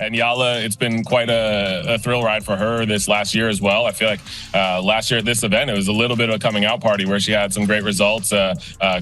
And Eyala, it's been quite a thrill ride for her this last year as well. I feel like last year at this event, it was a little bit of a coming out party where she had some great results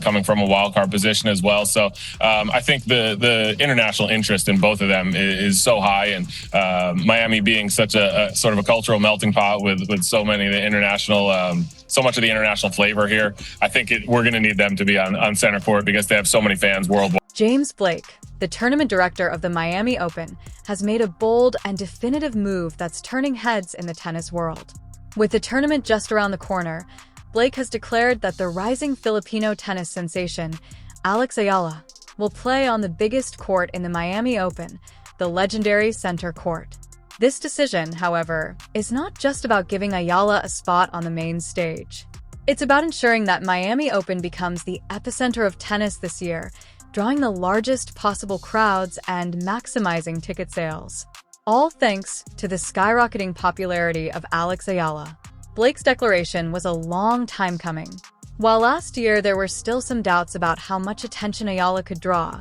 coming from a wild card position as well. So I think the international interest in both of them is so high, and Miami being such a sort of a cultural melting pot with so many of the international so much of the international flavor here. I think we're going to need them to be on center court because they have so many fans worldwide. James Blake, the tournament director of the Miami Open, has made a bold and definitive move that's turning heads in the tennis world. With the tournament just around the corner, Blake has declared that the rising Filipino tennis sensation, Alex Eala, will play on the biggest court in the Miami Open, the legendary center court. This decision, however, is not just about giving Eyala a spot on the main stage. It's about ensuring that Miami Open becomes the epicenter of tennis this year, drawing the largest possible crowds and maximizing ticket sales. All thanks to the skyrocketing popularity of Alex Eala. Blake's declaration was a long time coming. While last year there were still some doubts about how much attention Eyala could draw,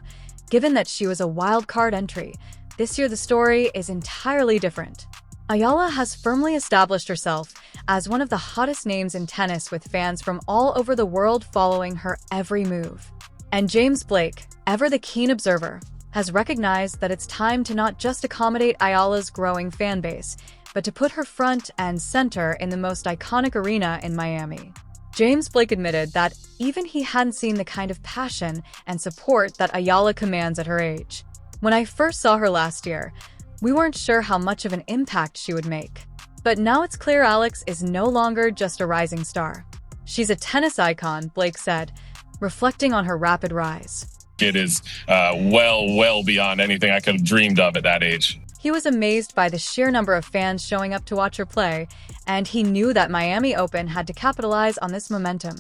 given that she was a wild card entry, this year the story is entirely different. Eyala has firmly established herself as one of the hottest names in tennis, with fans from all over the world following her every move. And James Blake, ever the keen observer, has recognized that it's time to not just accommodate Eyala's growing fan base, but to put her front and center in the most iconic arena in Miami. James Blake admitted that even he hadn't seen the kind of passion and support that Eyala commands at her age. When I first saw her last year, we weren't sure how much of an impact she would make. But now it's clear Alex is no longer just a rising star. She's a tennis icon, Blake said, reflecting on her rapid rise. It is well beyond anything I could have dreamed of at that age. He was amazed by the sheer number of fans showing up to watch her play, and he knew that Miami Open had to capitalize on this momentum.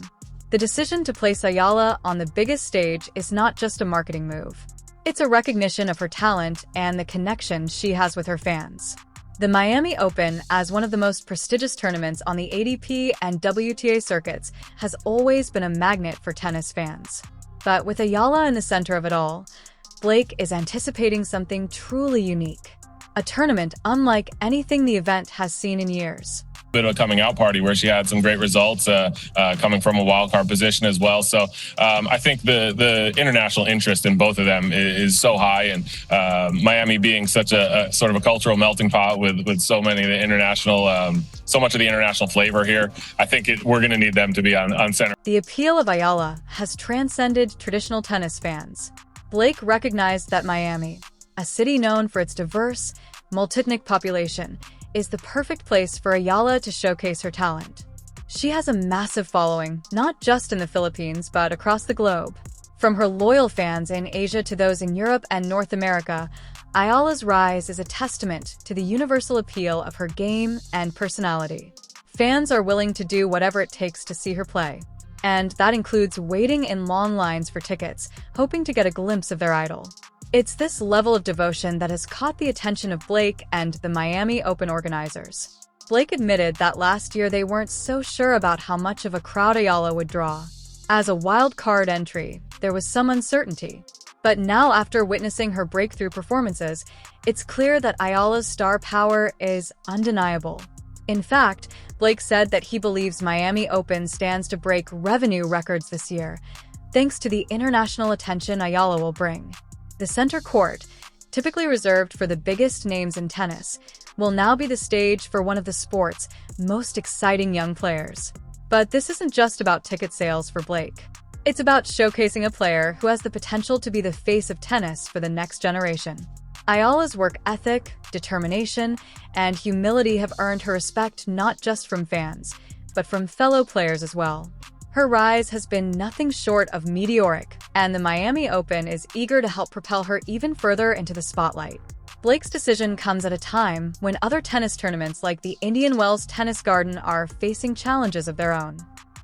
The decision to place Eyala on the biggest stage is not just a marketing move. It's a recognition of her talent and the connection she has with her fans. The Miami Open, as one of the most prestigious tournaments on the ATP and WTA circuits, has always been a magnet for tennis fans. But with Eyala in the center of it all, Blake is anticipating something truly unique. A tournament unlike anything the event has seen in years. Bit of a coming out party where she had some great results coming from a wild card position as well. So I think the international interest in both of them is so high, and Miami being such a sort of a cultural melting pot with so many of the international so much of the international flavor here. I think we're going to need them to be on center. The appeal of Eyala has transcended traditional tennis fans. Blake recognized that Miami, a city known for its diverse, multi-ethnic population, is the perfect place for Eyala to showcase her talent. She has a massive following, not just in the Philippines, but across the globe. From her loyal fans in Asia to those in Europe and North America, Eyala's rise is a testament to the universal appeal of her game and personality. Fans are willing to do whatever it takes to see her play, and that includes waiting in long lines for tickets, hoping to get a glimpse of their idol. It's this level of devotion that has caught the attention of Blake and the Miami Open organizers. Blake admitted that last year they weren't so sure about how much of a crowd Eyala would draw. As a wild card entry, there was some uncertainty. But now, after witnessing her breakthrough performances, it's clear that Eyala's star power is undeniable. In fact, Blake said that he believes Miami Open stands to break revenue records this year, thanks to the international attention Eyala will bring. The center court, typically reserved for the biggest names in tennis, will now be the stage for one of the sport's most exciting young players. But this isn't just about ticket sales for Blake. It's about showcasing a player who has the potential to be the face of tennis for the next generation. Eyala's work ethic, determination, and humility have earned her respect not just from fans, but from fellow players as well. Her rise has been nothing short of meteoric, and the Miami Open is eager to help propel her even further into the spotlight. Blake's decision comes at a time when other tennis tournaments like the Indian Wells Tennis Garden are facing challenges of their own.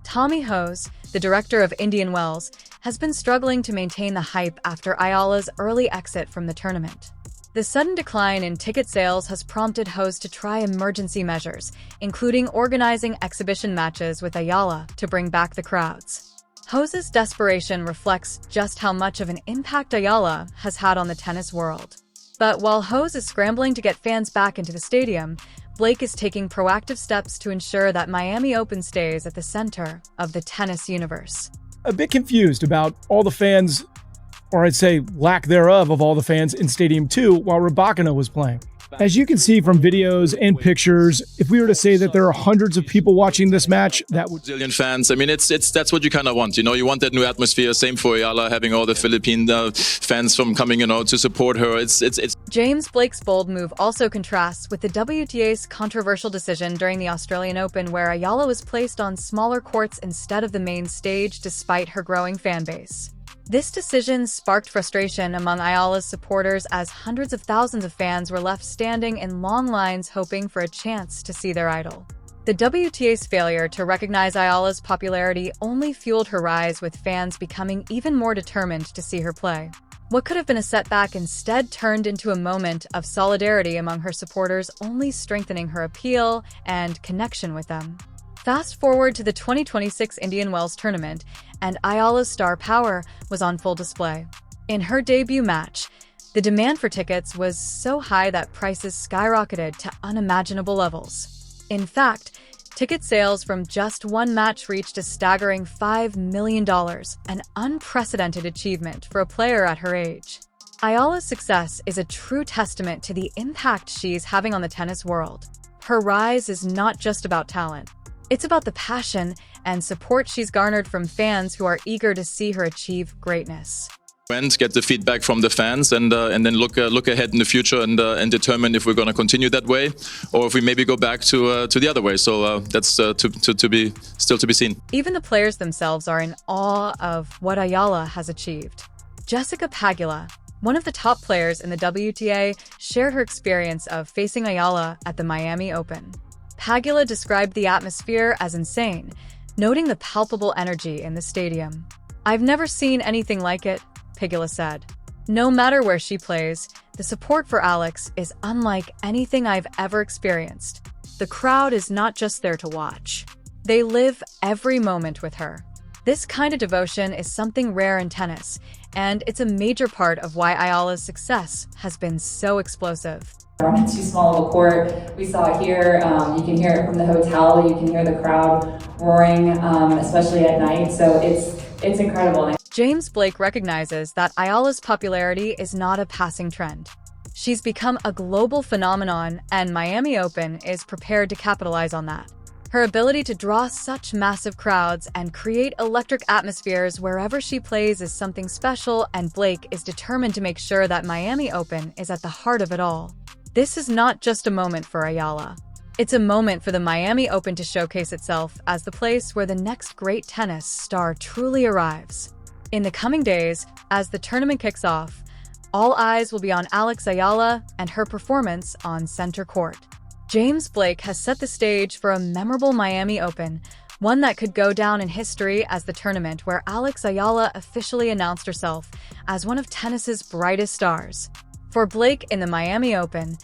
Tommy Hose, the director of Indian Wells, has been struggling to maintain the hype after Eyala's early exit from the tournament. The sudden decline in ticket sales has prompted Hose to try emergency measures, including organizing exhibition matches with Eyala to bring back the crowds. Hose's desperation reflects just how much of an impact Eyala has had on the tennis world. But while Hose is scrambling to get fans back into the stadium, Blake is taking proactive steps to ensure that Miami Open stays at the center of the tennis universe. A bit confused about all the fans, or I'd say lack thereof of all the fans in Stadium 2 while Rybakina was playing. As you can see from videos and pictures, if we were to say that there are hundreds of people watching this match, that would... Brazilian fans, I mean, that's what you kind of want, you know, you want that new atmosphere. Same for Eyala, having all the Philippine fans from coming, you know, to support her. It's James Blake's bold move also contrasts with the WTA's controversial decision during the Australian Open, where Eyala was placed on smaller courts instead of the main stage despite her growing fan base. This decision sparked frustration among Eyala's supporters as hundreds of thousands of fans were left standing in long lines hoping for a chance to see their idol. The WTA's failure to recognize Eyala's popularity only fueled her rise, with fans becoming even more determined to see her play. What could have been a setback instead turned into a moment of solidarity among her supporters, only strengthening her appeal and connection with them. Fast forward to the 2026 Indian Wells tournament, and Eyala's star power was on full display. In her debut match, the demand for tickets was so high that prices skyrocketed to unimaginable levels. In fact, ticket sales from just one match reached a staggering $5 million, an unprecedented achievement for a player at her age. Eyala's success is a true testament to the impact she's having on the tennis world. Her rise is not just about talent. It's about the passion and support she's garnered from fans who are eager to see her achieve greatness. Get the feedback from the fans, and then look ahead in the future and determine if we're going to continue that way, or if we maybe go back to the other way. So that's still to be seen. Even the players themselves are in awe of what Eyala has achieved. Jessica Pegula, one of the top players in the WTA, shared her experience of facing Eyala at the Miami Open. Pegula described the atmosphere as insane, noting the palpable energy in the stadium. "I've never seen anything like it," Pegula said. "No matter where she plays, the support for Alex is unlike anything I've ever experienced. The crowd is not just there to watch. They live every moment with her." This kind of devotion is something rare in tennis, and it's a major part of why Eyala's success has been so explosive. It's too small of a court. We saw it here. You can hear it from the hotel. You can hear the crowd roaring, especially at night. So it's incredible. James Blake recognizes that Eyala's popularity is not a passing trend. She's become a global phenomenon, and Miami Open is prepared to capitalize on that. Her ability to draw such massive crowds and create electric atmospheres wherever she plays is something special, and Blake is determined to make sure that Miami Open is at the heart of it all. This is not just a moment for Eyala. It's a moment for the Miami Open to showcase itself as the place where the next great tennis star truly arrives. In the coming days, as the tournament kicks off, all eyes will be on Alex Eala and her performance on center court. James Blake has set the stage for a memorable Miami Open, one that could go down in history as the tournament where Alex Eala officially announced herself as one of tennis's brightest stars. For Blake in the Miami Open,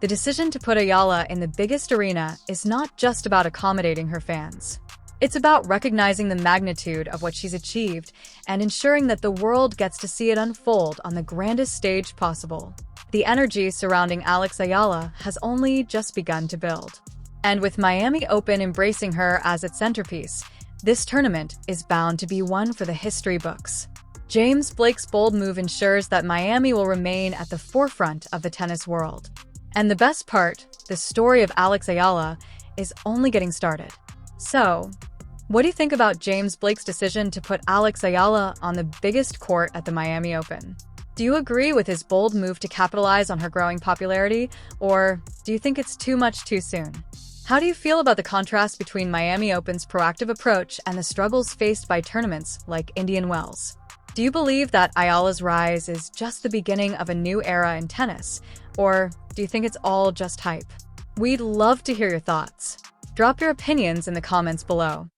the decision to put Eyala in the biggest arena is not just about accommodating her fans. It's about recognizing the magnitude of what she's achieved and ensuring that the world gets to see it unfold on the grandest stage possible. The energy surrounding Alex Eala has only just begun to build. And with Miami Open embracing her as its centerpiece, this tournament is bound to be one for the history books. James Blake's bold move ensures that Miami will remain at the forefront of the tennis world. And the best part, the story of Alex Eala is only getting started. So, what do you think about James Blake's decision to put Alex Eala on the biggest court at the Miami Open? Do you agree with his bold move to capitalize on her growing popularity, or do you think it's too much too soon? How do you feel about the contrast between Miami Open's proactive approach and the struggles faced by tournaments like Indian Wells? Do you believe that Eyala's rise is just the beginning of a new era in tennis, or do you think it's all just hype? We'd love to hear your thoughts. Drop your opinions in the comments below.